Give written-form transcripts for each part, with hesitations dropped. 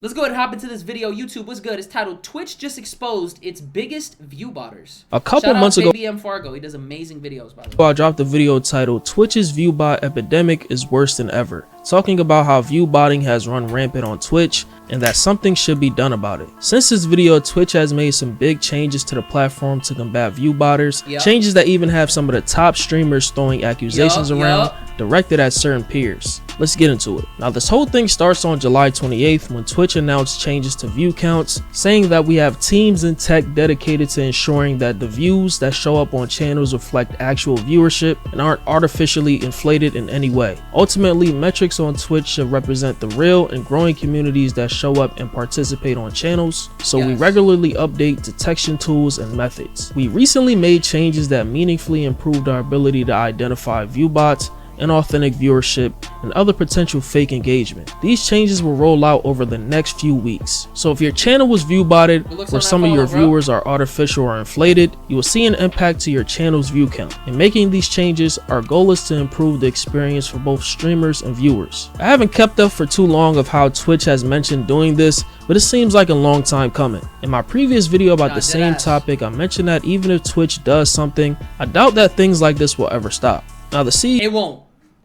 Let's go ahead and hop into this video. YouTube, what's good? It's titled Twitch just exposed its biggest view botters. A couple months ago, Baby M Fargo. He does amazing videos, by the way. I dropped a video titled Twitch's view bot epidemic is worse than ever, talking about how view botting has run rampant on Twitch and that something should be done about it. Since this video, Twitch has made some big changes to the platform to combat view botters, changes that even have some of the top streamers throwing accusations around directed at certain peers. Let's get into it. Now, this whole thing starts on July 28th when Twitch announced changes to view counts, saying that we have teams in tech dedicated to ensuring that the views that show up on channels reflect actual viewership and aren't artificially inflated in any way. Ultimately, metrics on Twitch should represent the real and growing communities that show up and participate on channels, so we regularly update detection tools and methods. We recently made changes that meaningfully improved our ability to identify view bots, inauthentic viewership, and other potential fake engagement. These changes will roll out over the next few weeks. So if your channel was view botted, or some of your viewers are artificial or inflated, you will see an impact to your channel's view count. In making these changes, our goal is to improve the experience for both streamers and viewers. I haven't kept up for too long of how Twitch has mentioned doing this, but it seems like a long time coming. In my previous video about the same topic, I mentioned that even if Twitch does something, I doubt that things like this will ever stop. Now it won't.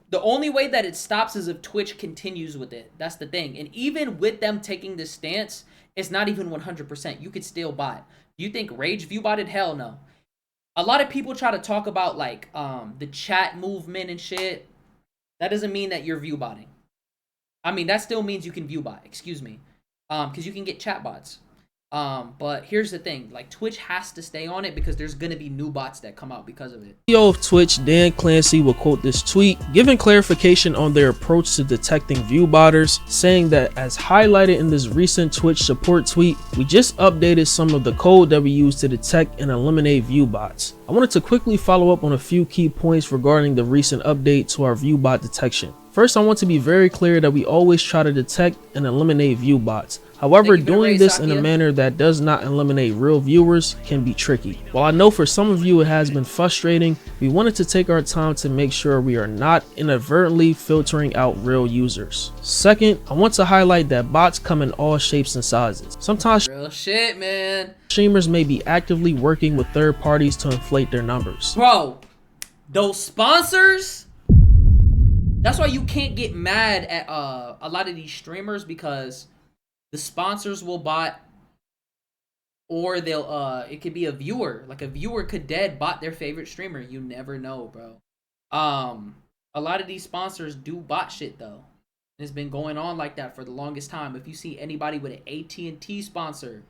The only way that it stops is if Twitch continues with it. That's the thing. And even with them taking this stance, it's not even 100%. You could still bot. You think Rage view botted? Hell no. A lot of people try to talk about like the chat movement and shit. That doesn't mean that you're view botting. I mean, that still means you can view bot, excuse me. Because you can get chat bots. But here's the thing, like Twitch has to stay on it because there's gonna be new bots that come out because of it. CEO of Twitch, Dan Clancy, will quote this tweet, giving clarification on their approach to detecting view botters, saying that as highlighted in this recent Twitch support tweet, we just updated some of the code that we use to detect and eliminate view bots. I wanted to quickly follow up on a few key points regarding the recent update to our view bot detection. First, I want to be very clear that we always try to detect and eliminate view bots. However, doing this in a manner that does not eliminate real viewers can be tricky. While I know for some of you it has been frustrating, we wanted to take our time to make sure we are not inadvertently filtering out real users. Second, I want to highlight that bots come in all shapes and sizes. Sometimes real shit, man. Streamers may be actively working with third parties to inflate their numbers. Bro, those sponsors, that's why you can't get mad at a lot of these streamers, because the sponsors will bot, or they'll it could be a viewer. Like a viewer could dead bot their favorite streamer. You never know, bro. A lot of these sponsors do bot shit though. It's been going on like that for the longest time. If you see anybody with an AT&T sponsor,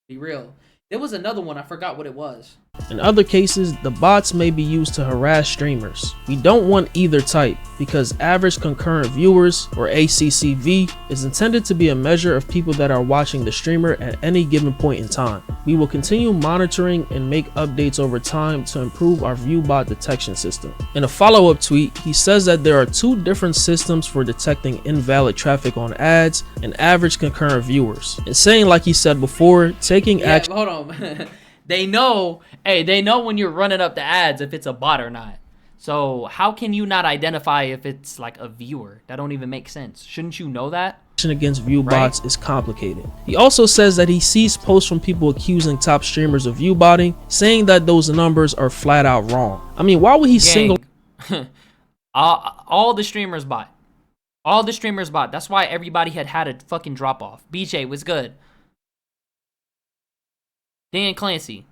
be real. There was another one, I forgot what it was. In other cases, the bots may be used to harass streamers. We don't want either type, because average concurrent viewers, or ACCV, is intended to be a measure of people that are watching the streamer at any given point in time. We will continue monitoring and make updates over time to improve our view bot detection system. In a follow-up tweet, he says that there are two different systems for detecting invalid traffic on ads and average concurrent viewers. And saying, like he said before, taking action. Hold on. They know, hey, they know when you're running up the ads if it's a bot or not. So how can you not identify if it's like a viewer? That don't even make sense. Shouldn't you know that? Against view bots is complicated. He also says that he sees posts from people accusing top streamers of view botting, saying that those numbers are flat out wrong. I mean, why would he single all the streamers bot? All the streamers bot. That's why everybody had a fucking drop off. BJ was good. Dan Clancy.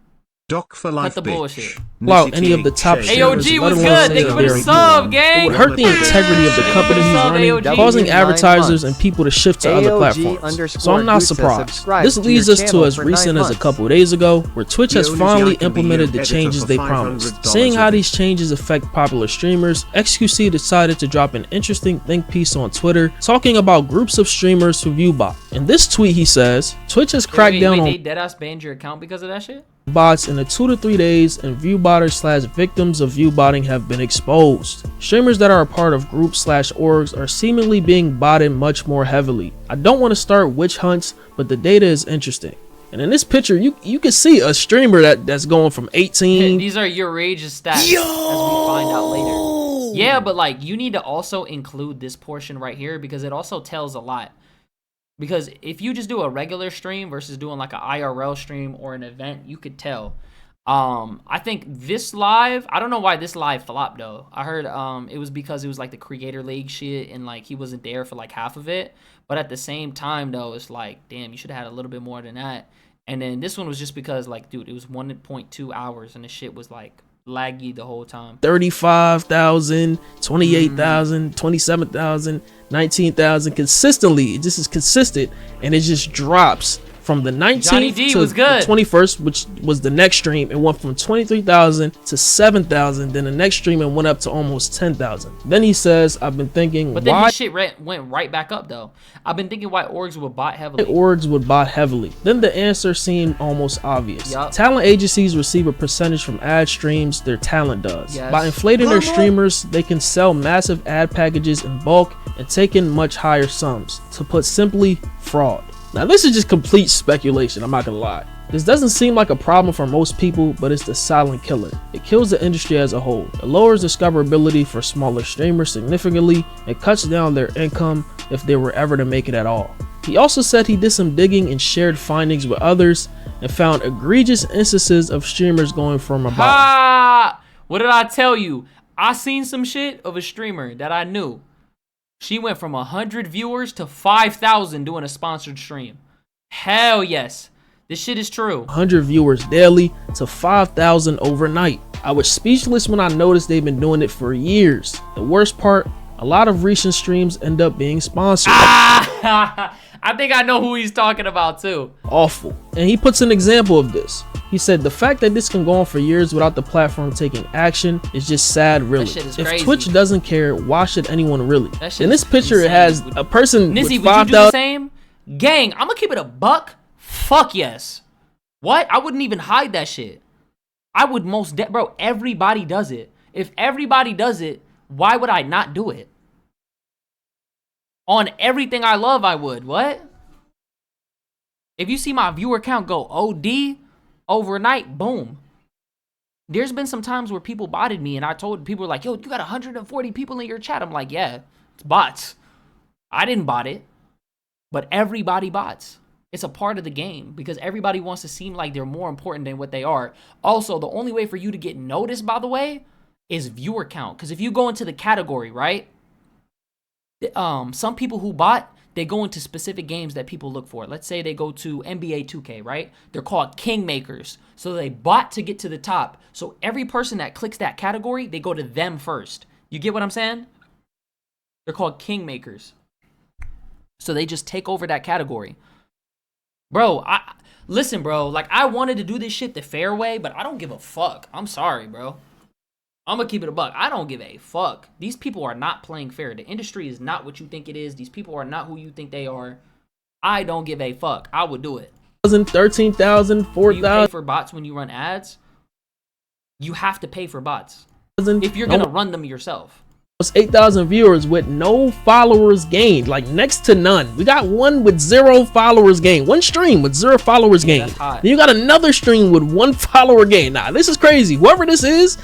Doc for life, cut the bullshit. Allow any of the top streamers, AOG was good. Thank you for the sub, gang. It would hurt the integrity of the company he's running, causing advertisers and people to shift to other platforms. So I'm not surprised. This leads us to as recent as a couple days ago, where Twitch has finally implemented the changes they promised. Seeing how these changes affect popular streamers, xQc decided to drop an interesting think piece on Twitter talking about groups of streamers who view bot. In this tweet, he says, Twitch has cracked down on. They deadass banned your account because of that shit? Bots in the 2 to 3 days, and view botters / victims of view botting have been exposed. Streamers that are a part of groups / orgs are seemingly being botted much more heavily. I don't want to start witch hunts, but the data is interesting. And in this picture, you can see a streamer that's going from 18. These are Yourrage's stats, as we find out later. Yeah, but like you need to also include this portion right here because it also tells a lot. Because if you just do a regular stream versus doing like an IRL stream or an event, you could tell. I think this live, I don't know why this live flopped though. I heard it was because it was like the Creator League shit and like he wasn't there for like half of it. But at the same time though, it's like, damn, you should have had a little bit more than that. And then this one was just because like, dude, it was 1.2 hours and the shit was like laggy the whole time. 35,000, 28,000, 27,000, 19,000 consistently. It just is consistent and it just drops from the 19th to the 21st, which was the next stream. It went from 23,000 to 7,000. Then the next stream it went up to almost 10,000. Then he says, I've been thinking, but then his shit went right back up though. I've been thinking why orgs would bot heavily. Orgs would bot heavily. Then the answer seemed almost obvious. Yep. Talent agencies receive a percentage from ad streams their talent does. Yes. By inflating their streamers, they can sell massive ad packages in bulk and take in much higher sums. To put simply, fraud. Now this is just complete speculation, I'm not gonna lie. This doesn't seem like a problem for most people, but it's the silent killer. It kills the industry as a whole. It lowers discoverability for smaller streamers significantly and cuts down their income if they were ever to make it at all. He also said he did some digging and shared findings with others and found egregious instances of streamers going from about. What did I tell you? I seen some shit of a streamer that I knew. She went from 100 viewers to 5,000 doing a sponsored stream. Hell yes. This shit is true. 100 viewers daily to 5,000 overnight. I was speechless when I noticed they've been doing it for years. The worst part, a lot of recent streams end up being sponsored. I think I know who he's talking about too. Awful. And he puts an example of this. He said the fact that this can go on for years without the platform taking action is just sad, really. If Twitch doesn't care, why should anyone really? In this picture, it has a person Nizzy, with 5,000. Would you do the same? Gang, I'm gonna keep it a buck. Fuck yes. What? I wouldn't even hide that shit. I would bro, everybody does it. If everybody does it, why would I not do it? On everything I love, I would. What? If you see my viewer count go OD overnight, boom. There's been some times where people botted me and I told people like, yo, you got 140 people in your chat. I'm like, yeah, it's bots. I didn't bot it, but everybody bots. It's a part of the game because everybody wants to seem like they're more important than what they are. Also, the only way for you to get noticed, by the way, is viewer count. Because if you go into the category, right? Some people who bot, they go into specific games that people look for. Let's say they go to NBA 2K, right? They're called kingmakers. So they bot to get to the top. So every person that clicks that category, they go to them first. You get what I'm saying? They're called kingmakers. So they just take over that category. Bro, listen, bro. Like, I wanted to do this shit the fair way, but I don't give a fuck. I'm sorry, bro. I'm gonna keep it a buck. I don't give a fuck. These people are not playing fair. The industry is not what you think it is. These people are not who you think they are. I don't give a fuck. I would do it. 13,000, 4,000. You pay for bots when you run ads? You have to pay for bots. If you're gonna run them yourself. 8,000 viewers with no followers gained, like next to none. We got one with 0 followers gained, one stream with 0 followers gained. Then you got another stream with 1 follower gained. Nah, this is crazy. Whoever this is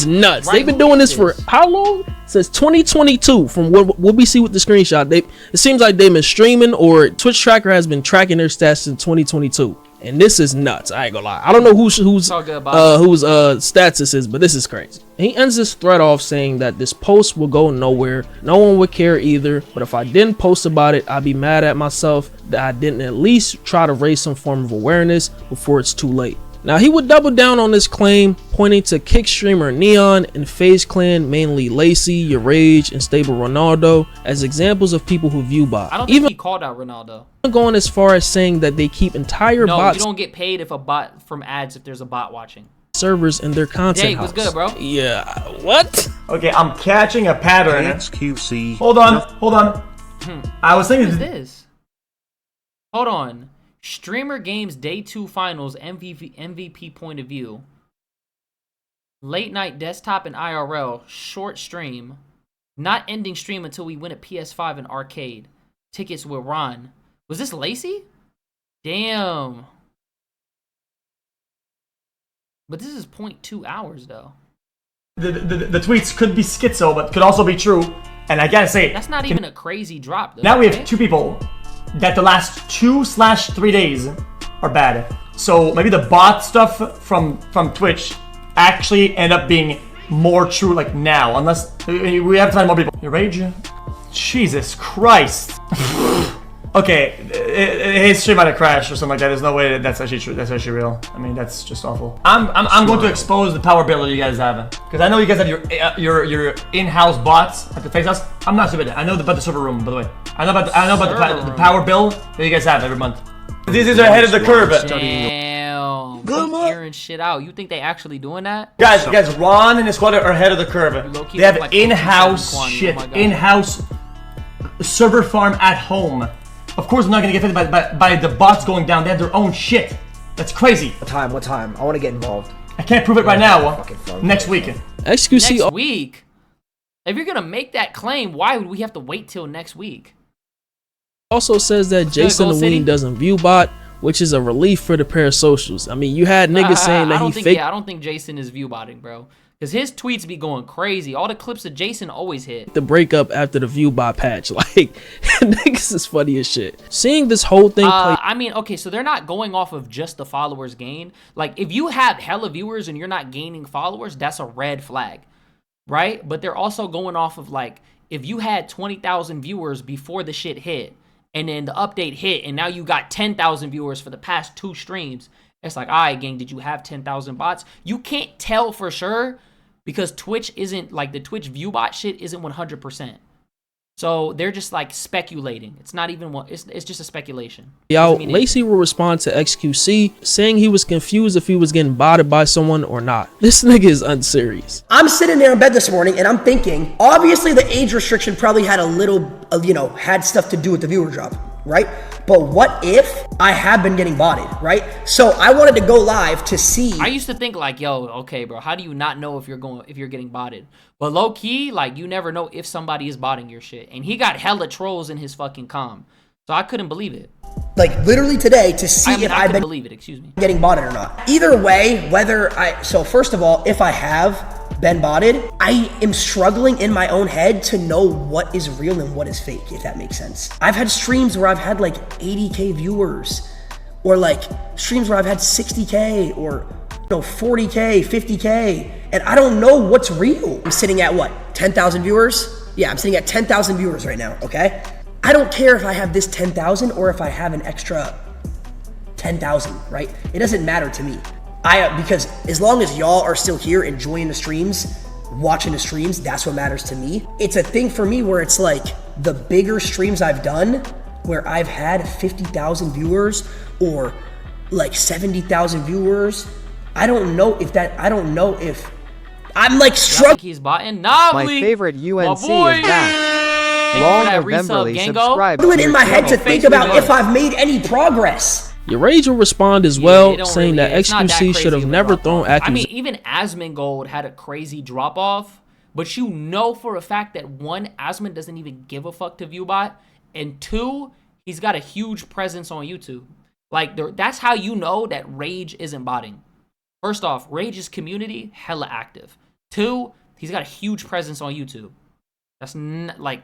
nuts. Right, they've been doing this for how long? Since 2022. From what we see with the screenshot, it seems like they've been streaming, or Twitch Tracker has been tracking their stats since 2022. And this is nuts. I ain't gonna lie. I don't know whose stats this is, but this is crazy. And he ends this thread off saying that this post will go nowhere. No one would care either. But if I didn't post about it, I'd be mad at myself that I didn't at least try to raise some form of awareness before it's too late. Now, he would double down on this claim, pointing to Kick streamer Neon and FaZe Clan, mainly Lacey, Yourrage, and Stable Ronaldo, as examples of people who view bot. I don't think he called out Ronaldo. Going as far as saying that they keep entire bots. No, you don't get paid if a bot from ads if there's a bot watching. Servers in their content house. What's good, bro? Yeah, what? Okay, I'm catching a pattern. xQc. Hold on. I was thinking. What is this? Hold on. Streamer Games Day 2 Finals MVP point of view. Late night desktop and IRL. Short stream. Not ending stream until we win a PS5 and arcade. Tickets with Ron. Was this Lacey? Damn. But this is 0.2 hours though. the tweets could be schizo, but could also be true. And I gotta say, That's not even a crazy drop, though. now we have 2 people that the last 2/3 days are bad. So maybe the bot stuff from Twitch actually end up being more true like now, unless we have to find more people. Yourrage? Jesus Christ. Okay, his stream might have crashed or something like that. There's no way that's actually true. That's actually real. I mean, that's just awful. I'm going to expose the power bill that you guys have, because I know you guys have your in-house bots at the face house. I'm not stupid. I know about the server room, by the way. I know about the power bill that you guys have every month. These are ahead of the curve. Damn. Good airing shit out. You think they actually doing that? Guys, Ron and his squad are ahead of the curve. They have like in-house shit, in-house server farm at home. Of course, I'm not gonna get affected by the bots going down. They have their own shit. That's crazy. What time? I want to get involved. I can't prove it right now. Next week. xQc Next week? If you're gonna make that claim, why would we have to wait till next week? also says that Jason the Ween doesn't ViewBot, which is a relief for the parasocials. I mean, you had niggas saying that he fake. Yeah, I don't think Jason is ViewBotting, bro. Because his tweets be going crazy. All the clips of Jason always hit. The breakup after the ViewBot patch. Like, niggas is funny as shit. Seeing this whole thing play. I mean, okay, so they're not going off of just the followers gained. Like, if you have hella viewers and you're not gaining followers, that's a red flag, right? But they're also going off of, like, if you had 20,000 viewers before the shit hit, and then the update hit, and now you got 10,000 viewers for the past 2 streams, it's like, all right, gang, did you have 10,000 bots? You can't tell for sure, because Twitch isn't, like, the Twitch ViewBot shit isn't 100%. So they're just, like, speculating. It's not even one, it's just a speculation. Lacey will respond to xQc, saying he was confused if he was getting botted by someone or not. This nigga is unserious. I'm sitting there in bed this morning and I'm thinking, obviously the age restriction probably had a little, you know, had stuff to do with the viewer drop, right? But what if I have been getting botted, right? So I wanted to go live to see. I used to think like, yo, okay, bro, how do you not know if you're getting botted? But low key, like, you never know if somebody is botting your shit. And he got hella trolls in his fucking comm. So I couldn't believe it. Like, literally today to see if I've been getting botted or not. Either way, so first of all, if I have been botted, I am struggling in my own head to know what is real and what is fake, if that makes sense. I've had streams where I've had like 80K viewers, or like streams where I've had 60K, or 40K, 50K, and I don't know what's real. I'm sitting at what, 10,000 viewers? Yeah, I'm sitting at 10,000 viewers right now, okay? I don't care if I have this 10,000 or if I have an extra 10,000, right? It doesn't matter to me. Because as long as y'all are still here enjoying the streams, watching the streams, that's what matters to me. It's a thing for me where it's like the bigger streams I've done where I've had 50,000 viewers or like 70,000 viewers. I don't know if I'm like struggling. He's botting. Nah, my favorite UNC is that. Long Novemberly subscribe. Do it in my head to think about if I've made any progress. Yourrage will respond as well, saying that xQc should have never thrown accusations. I mean, even Asmongold had a crazy drop-off, but you know for a fact that 1, Asmon doesn't even give a fuck to ViewBot, and 2, he's got a huge presence on YouTube. Like, that's how you know that Rage isn't botting. First off, Rage's community, hella active. 2, he's got a huge presence on YouTube. That's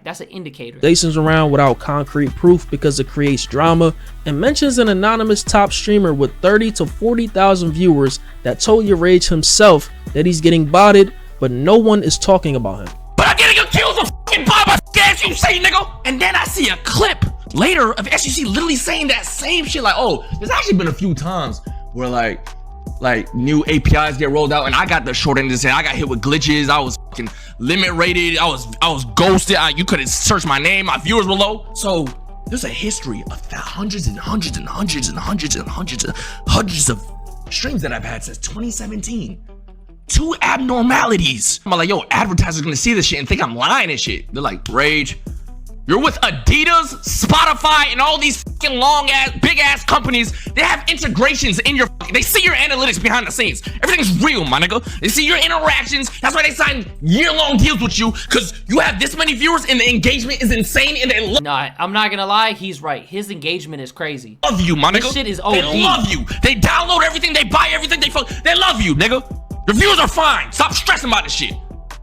that's an indicator. Jason's around without concrete proof because it creates drama, and mentions an anonymous top streamer with 30 to 40,000 viewers that told Yourrage himself that he's getting botted, but no one is talking about him. But I'm getting accused of fucking bot by xQc, nigga. And then I see a clip later of xQc literally saying that same shit. Like, oh, there's actually been a few times where like new APIs get rolled out and I got the short end of the stick. I got hit with glitches. I was fucking limit rated. I was ghosted. You couldn't search my name. My viewers were low. So there's a history of hundreds and hundreds and hundreds and hundreds and hundreds of streams that I've had since 2017. 2 abnormalities. I'm like, yo, advertisers gonna see this shit and think I'm lying and shit. They're like, Rage, you're with Adidas, Spotify, and all these fucking big ass companies. They have integrations in your, they see your analytics behind the scenes. Everything's real, my nigga. They see your interactions. That's why they sign year-long deals with you, because you have this many viewers and the engagement is insane and they love. Nah, I'm not gonna lie, he's right. His engagement is crazy. Love you, my nigga. This shit is OD. They love you. They download everything, they buy everything, they love you, nigga. Your viewers are fine. Stop stressing about this shit.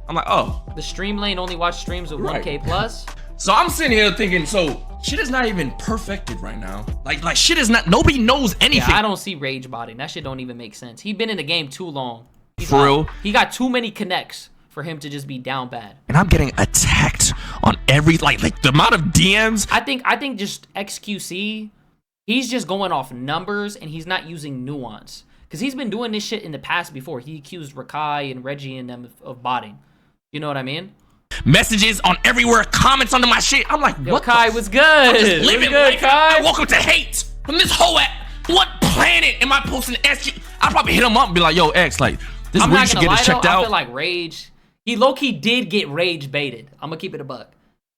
I'm like, oh. The stream lane only watch streams with 1K plus. So I'm sitting here thinking, so shit is not even perfected right now. Like shit is not, nobody knows anything. Yeah, I don't see rage botting. That shit don't even make sense. He been in the game too long. For real? He got too many connects for him to just be down bad. And I'm getting attacked on every, like the amount of DMs. I think just xQc, he's just going off numbers and he's not using nuance. Because he's been doing this shit in the past before. He accused Rakai and Reggie and them of botting. You know what I mean? Messages on everywhere, comments under my shit. I'm like, Yo, what? Kai was good. I'm just living good, life. Kai. Welcome to hate from this whole app. What planet am I posting SG? I'll probably hit him up and be like, yo, X, like, this is where you should get this checked out. I feel like Rage, he low-key did get Rage baited. I'm gonna keep it a buck.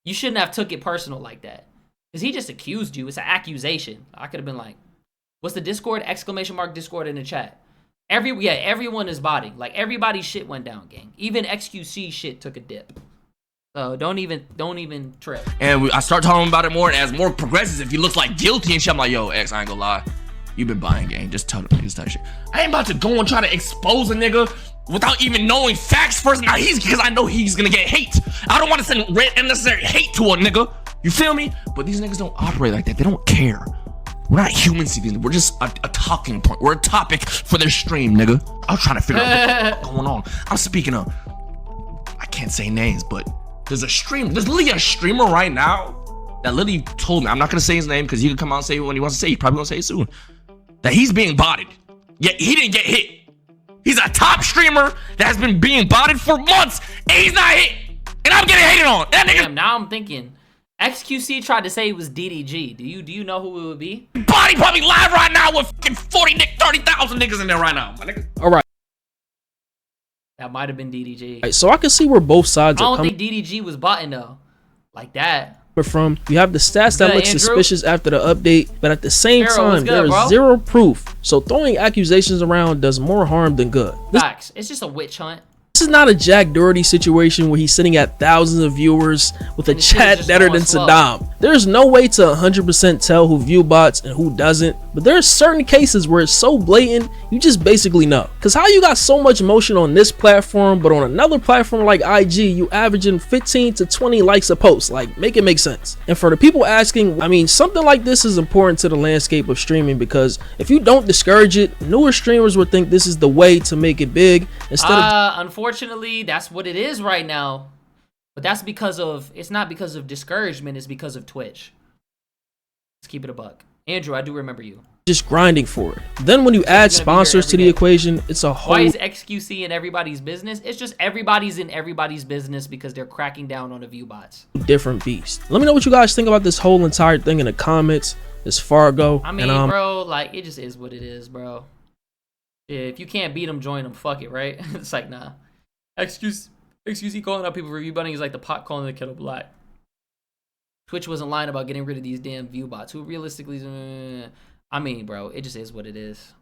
You shouldn't have took it personal like that. Because he just accused you. It's an accusation. I could have been like, what's the Discord? ! Discord in the chat. Everyone is botting. Like, everybody's shit went down, gang. Even xQc shit took a dip. So don't even trip. And I start talking about it more, and as more progresses, if he looks like guilty and shit, I'm like, yo, X, I ain't gonna lie. You been buying, gang. Just tell the niggas that shit. I ain't about to go and try to expose a nigga without even knowing facts first. Now because I know he's gonna get hate. I don't want to send unnecessary hate to a nigga. You feel me? But these niggas don't operate like that. They don't care. We're not humans. We're just a talking point. We're a topic for their stream, nigga. I'm trying to figure out what's going on. I'm speaking of, I can't say names, but there's literally a streamer right now that literally told me, I'm not gonna say his name because he can come out and say it when he wants to say it. He's probably gonna say it soon. That he's being botted, yet he didn't get hit. He's a top streamer that has been being botted for months, and he's not hit. And I'm getting hated on. That nigga. Damn, now I'm thinking, xQc tried to say it was DDG. Do you know who it would be? Body probably live right now with fucking 30,000 niggas in there right now. My nigga. All right. That might have been DDG. So I can see where both sides I are don't coming think DDG was botting though, like that. from. You have the stats that Good, look Andrew? suspicious after the update, but at the same Pharaoh, what's time, good, there is bro? zero proof. So throwing accusations around does more harm than good. Facts. It's just a witch hunt. This is not a Jack Doherty situation where he's sitting at thousands of viewers with a And the shit is chat just better going than slow. Saddam. There's no way to 100% tell who view bots and who doesn't, but there's certain cases where it's so blatant, you just basically know. Cause how you got so much motion on this platform, but on another platform like IG, you averaging 15 to 20 likes a post? Like, make it make sense. And for the people asking, I mean, something like this is important to the landscape of streaming because if you don't discourage it, newer streamers would think this is the way to make it big instead of... Unfortunately, that's what it is right now. But that's because of, it's not because of discouragement, it's because of Twitch. Let's keep it a buck. Andrew, I do remember you. Just grinding for it. Then when you add sponsors to the equation, it's a whole... Why is xQc in everybody's business? It's just everybody's in everybody's business because they're cracking down on the view bots. different beast. Let me know what you guys think about this whole entire thing in the comments. It's Fargo. I mean, and, bro, like, it just is what it is, bro. Yeah, if you can't beat them, join them. Fuck it, right? It's like, nah. xQc calling out people for view butting is like the pot calling the kettle black. Twitch wasn't lying about getting rid of these damn view bots. Who realistically... I mean, bro, it just is what it is.